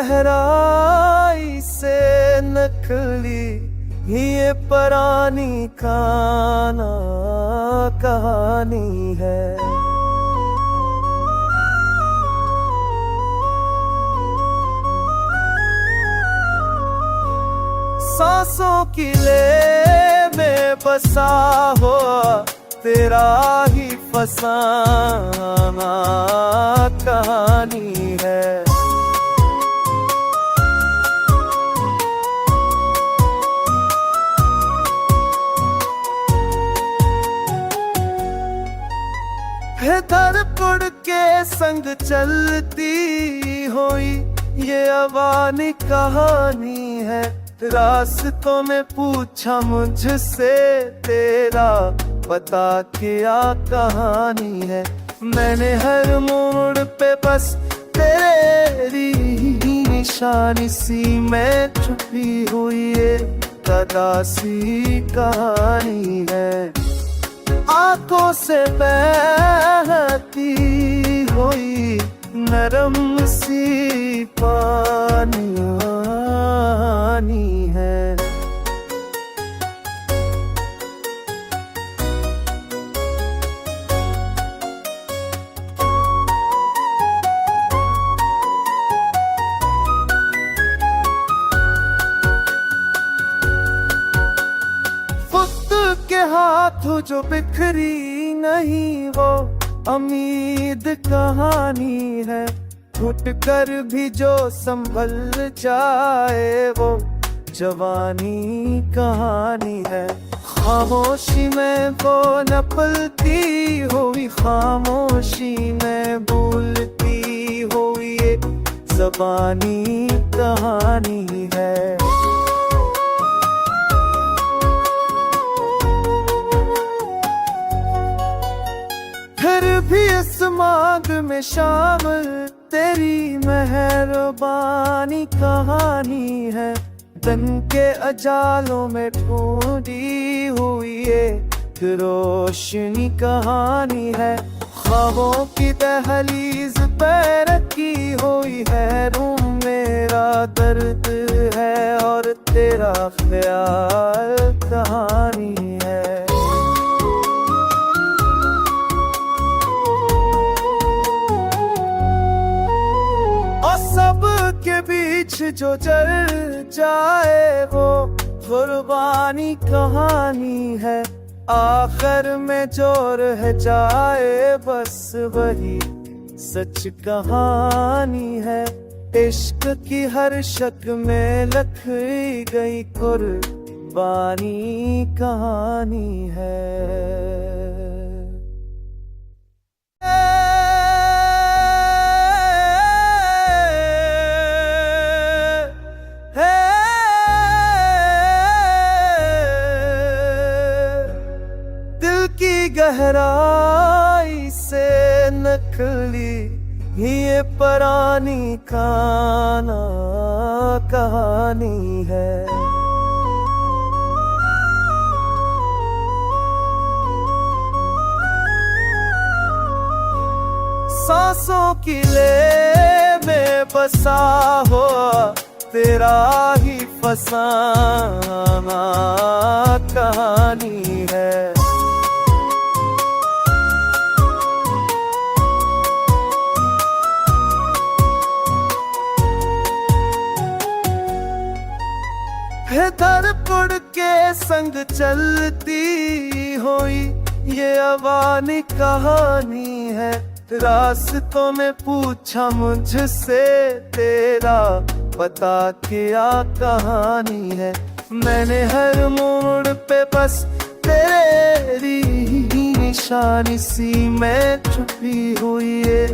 गहराई से नकली ये पुरानी काना कहानी है। सांसों की ले में बसा हो तेरा ही फसाना कहानी है। धड़पड़ के संग चलती हुई ये अवानी कहानी है। रास्तों में पूछा मुझसे तेरा पता क्या कहानी है। मैंने हर मोड़ पे बस तेरी ही निशानी सी में छुपी हुई ये तदासी कहानी है। आंखों से बहती हुई नरम सी पानी है। वक्त के हाथ जो बिखरी नहीं वो उम्मीद कहानी है। टूट कर भी जो संभल जाए वो जवानी कहानी है। खामोशी में वो न पलती हुई खामोशी में भूलती हुई ये ज़बानी कहानी है। फिर भी इस मांग में शामिल तेरी मेहरबानी कहानी है। तन के अजालों में ढूंढी हुई एक रोशनी कहानी है। ख्वाबों की दहलीज पे रखी हुई है रूम मेरा दर्द है और तेरा ख्याल कहानी है। के बीच जो जल जाए वो कुर्बानी कहानी है। आखिर में जो रह जाए बस वही सच कहानी है। इश्क की हर शक में लखी गई कुर्बानी कहानी है। गहराई से नकली ये पुरानी काना कहानी है। सांसों की ले में बसा हो तेरा ही फसाना कहानी है। धड़पड़ के संग चलती हुई ये अवानी कहानी है। रास्तों में पूछा मुझसे तेरा पता क्या कहानी है। मैंने हर मोड़ पे बस तेरी ही निशानी सी में छुपी हुई ये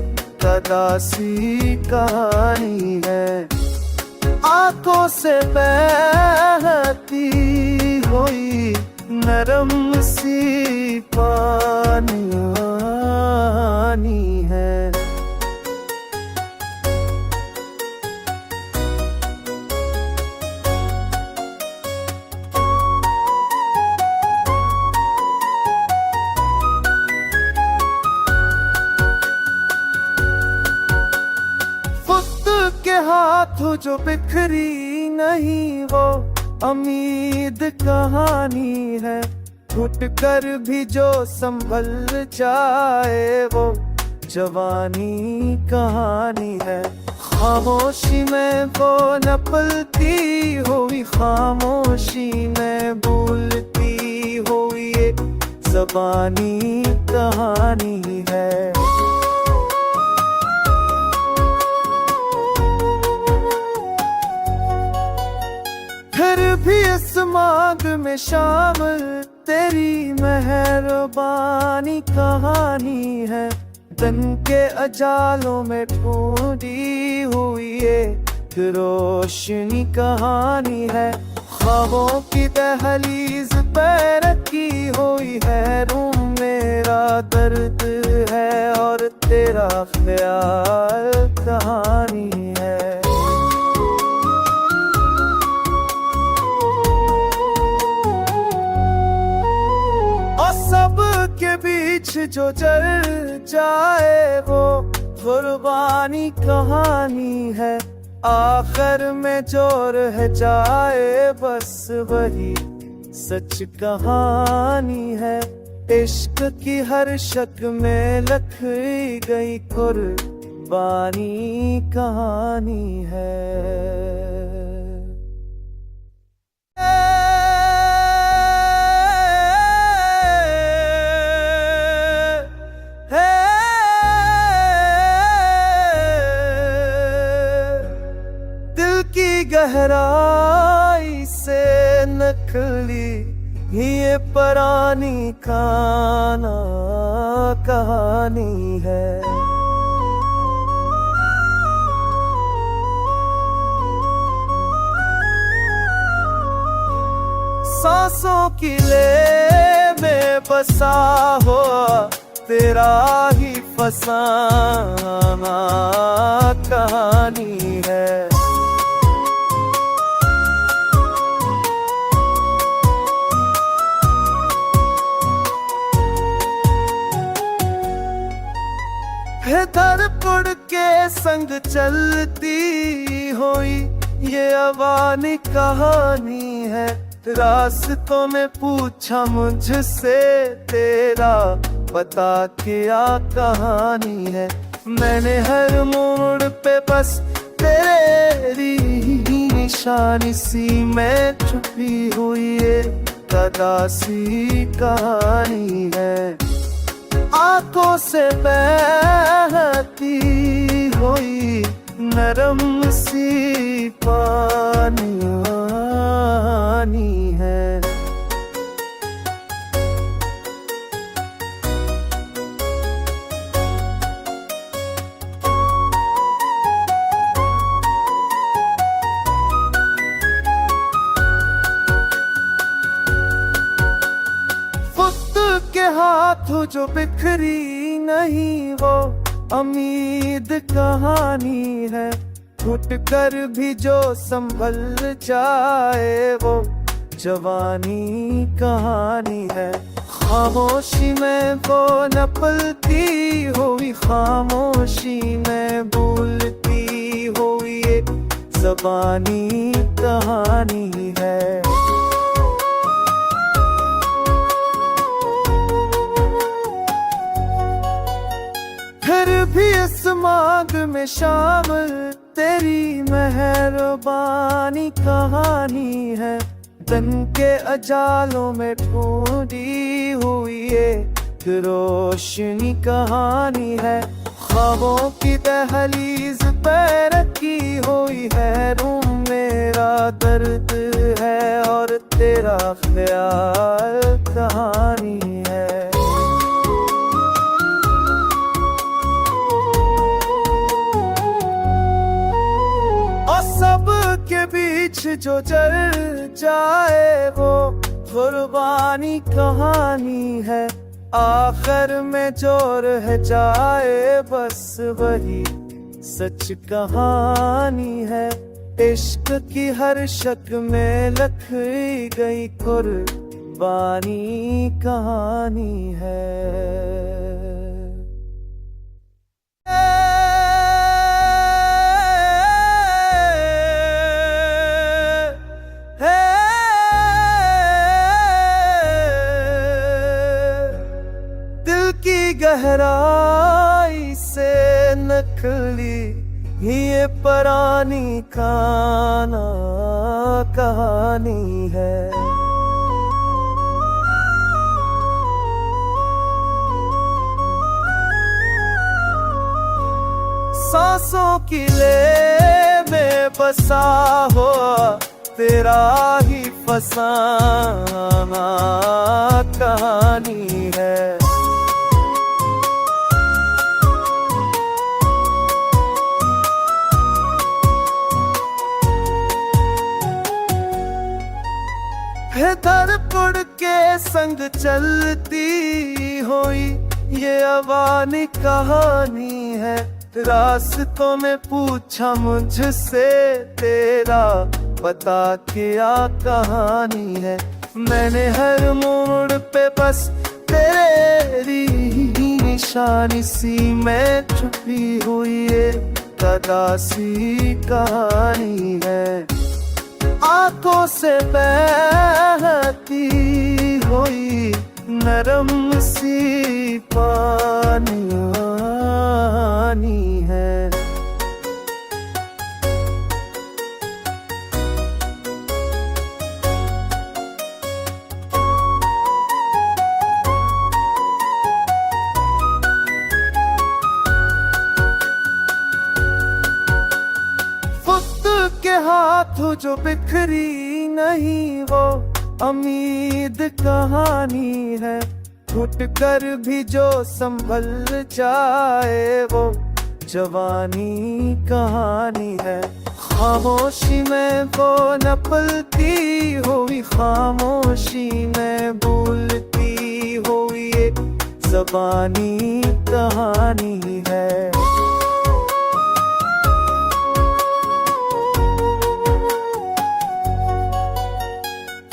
तदासी कहानी है। आंखों से बहती हुई नरम सी पानी है। बिखरी नहीं वो उम्मीद कहानी है, टूट कर भी जो संभल जाए वो जवानी कहानी है। खामोशी में वो न पलती हुई, खामोशी में भूलती हुई एक ज़बानी कहानी है। फिर भी इस मांग में शामिल तेरी मेहरबानी कहानी है, दिन के अजालों में ढूंढी हुई एक रोशनी कहानी है। ख्वाबों की दहलीज पे रखी हुई है, रूम मेरा दर्द है और तेरा ख्याल कहानी है। और सब के बीच जो चल जाए वो कुर्बानी कहानी है, आखिर में जो रह जाए बस वही सच कहानी है। इश्क की हर शक में लखी गई कुर्बानी कहानी है। गहराई से नकली ये पुरानी खाना कहानी है। सांसों की ले में बसा हो तेरा ही फसाना कहानी है। धड़पड़ के संग चलती हुई ये अवानी कहानी है, रास्तों में पूछा मुझसे तेरा पता क्या कहानी है। मैंने हर मोड़ पे बस तेरी ही निशानी सी में छुपी हुई ये तदासी कहानी है। आंखों से बहती हुई नरम सी पानी है। के हाथ जो बिखरी नहीं वो उम्मीद कहानी है, टूट कर भी जो संभल जाए वो जवानी कहानी है। खामोशी में वो न पलती हुई, खामोशी में भूलती हुई एक ज़बानी कहानी है। फिर भी इस मांग में शामिल तेरी मेहरबानी कहानी है, दिन के अजालों में ढूंढी हुई एक रोशनी कहानी है। ख्वाबों की दहलीज पे रखी हुई है, रूम मेरा दर्द है और तेरा ख्याल कहानी है। के बीच जो चल जाए वो कुर्बानी कहानी है, आखिर में जो रह जाए बस वही सच कहानी है। इश्क की हर शक में लखी गई कुर्बानी कहानी है। गहराई से निकली ये पुरानी कहानी है। सांसों की ले में बसा हो तेरा ही फसाना कहानी है। है धड़पड़ के संग चलती हुई ये अवानी कहानी है। रास्तों में पूछा मुझसे तेरा पता क्या कहानी है। मैंने हर मोड़ पे बस तेरी ही निशानी सी में छुपी हुई ये तदासी कहानी है। आंखों से बहती हुई नरम सी पानी है। के हाथ जो बिखरी नहीं वो उम्मीद कहानी है। घुट कर भी जो संभल जाए वो जवानी कहानी है। खामोशी में वो नपलती हुई खामोशी में भूलती हुई एक ज़बानी कहानी है।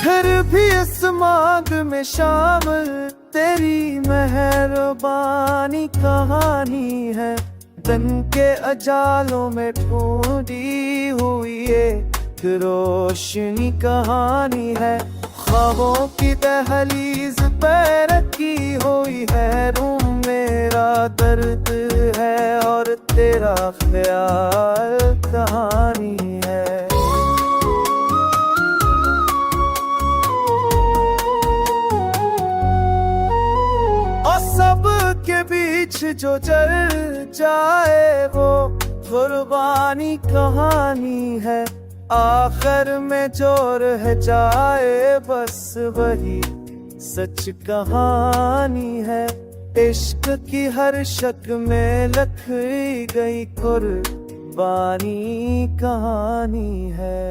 फिर भी इस मांग में शामिल तेरी मेहरबानी कहानी है। दिन के अजालों में ढूंढी हुई एक रोशनी कहानी है। ख्वाबों की दहलीज पे रखी हुई है रूम मेरा दर्द है और तेरा ख्याल कहानी है। के बीच जो चल जाए वो कुर्बानी कहानी है। आखिर में जो रह जाए बस वही सच कहानी है। इश्क की हर शक में लखी गई कुर्बानी कहानी है।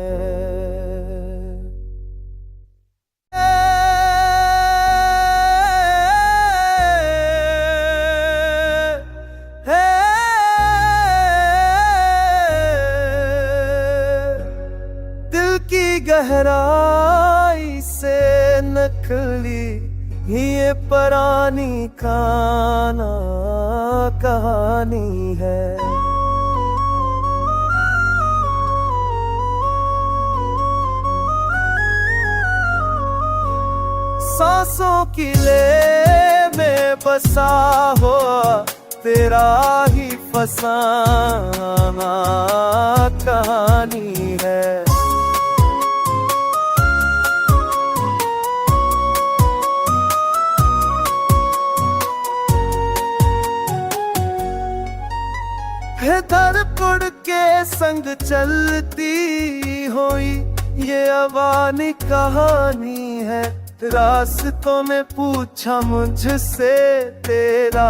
गहराई से निकली ये पुरानी कहानी है। सांसों की ले में बसा हो तेरा ही फसाना कहानी है। है धड़पड़ के संग चलती हुई ये अवानी कहानी है। रास्तों में पूछा मुझसे तेरा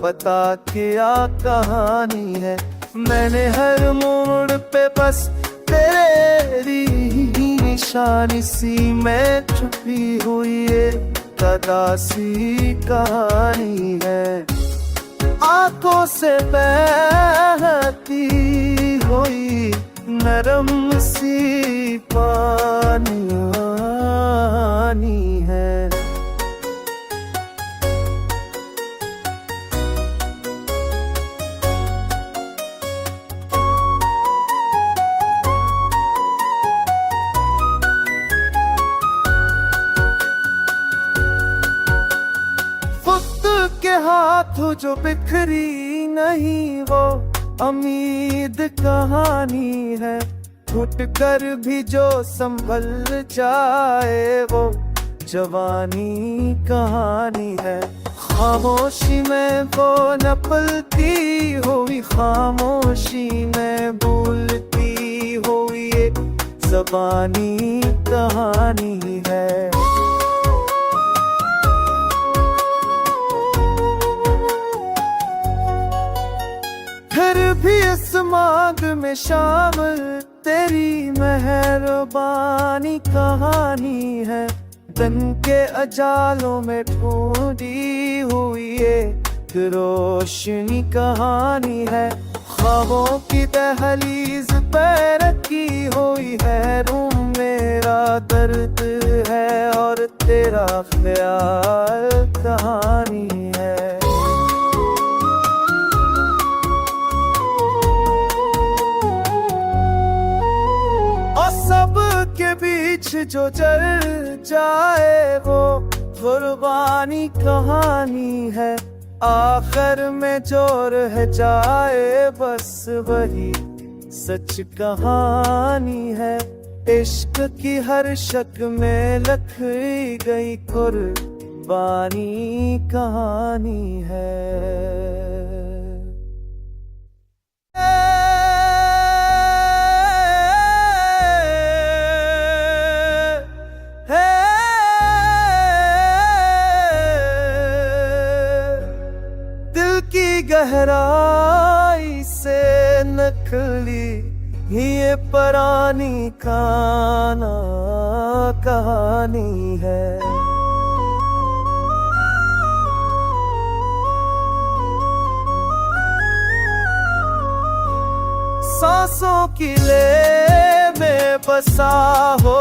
पता क्या कहानी है। मैंने हर मोड़ पे बस तेरी ही निशानी सी में छुपी हुई ये तदासी कहानी है। आंखों से बहती हुई नरम सी पानी है। हाथों जो बिखरी नहीं वो उम्मीद कहानी है। घुट कर भी जो संभल जाए वो जवानी कहानी है। खामोशी में वो न पलती हुई, खामोशी में भूलती हुई ये ज़बानी कहानी है। फिर भी इस मांग में शामिल तेरी मेहरबानी कहानी है। दिन के अजालों में ढूंढी हुई एक रोशनी कहानी है। ख्वाबों की दहलीज पे रखी हुई है रूम मेरा दर्द है और तेरा ख्याल कहानी है। सब के बीच जो चल जाए वो कुर्बानी कहानी है। आखिर में जो रह जाए बस वही सच कहानी है। इश्क की हर शक में लखी गई कुर्बानी कहानी है। की गहराई से नकली ये पुरानी काना कहानी है। सांसों की ले में बसा हो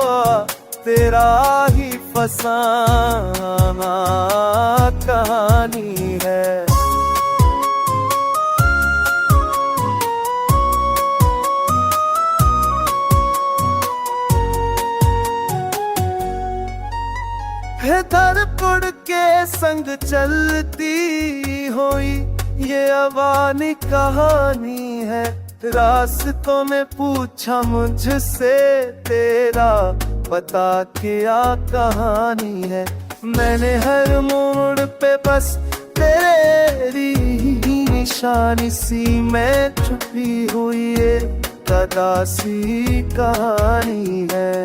तेरा ही फसाना कहानी है। धड़पड़ के संग चलती हुई ये अवानी कहानी है। रास्तों में पूछा मुझसे तेरा पता क्या कहानी है। मैंने हर मोड़ पे बस तेरी ही निशानी सी में छुपी हुई ये तदासी कहानी है।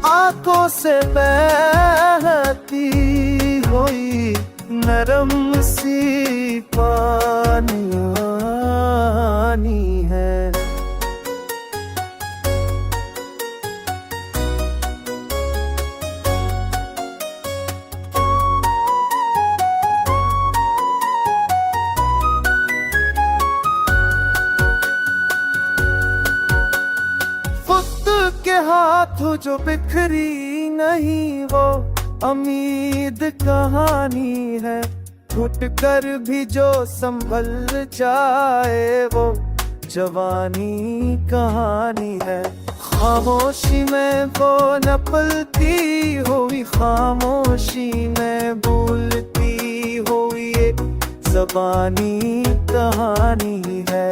आंखों से बहती हुई नरम सी पानी है। के हाथों जो बिखरी नहीं वो उम्मीद कहानी है। घुट कर भी जो संभल जाए वो जवानी कहानी है। खामोशी में वो न पलती हुई, खामोशी में भूलती हुई एक ज़बानी कहानी है।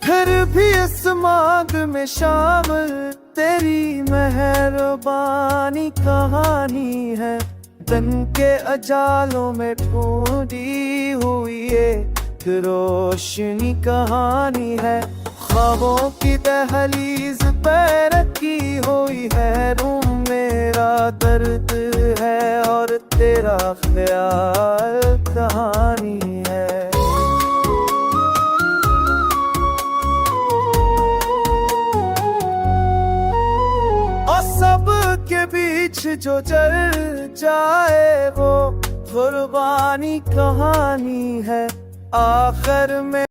फिर भी इस मांग में शामिल तेरी मेहरबानी कहानी है। दिन के अजालों में ढूंढी हुई एक रोशनी कहानी है। ख्वाबों की दहलीज पे रखी हुई है रूम मेरा दर्द है और तेरा ख्याल कहानी है। सब के बीच जो चल जाए वो कुर्बानी कहानी है। आखिर में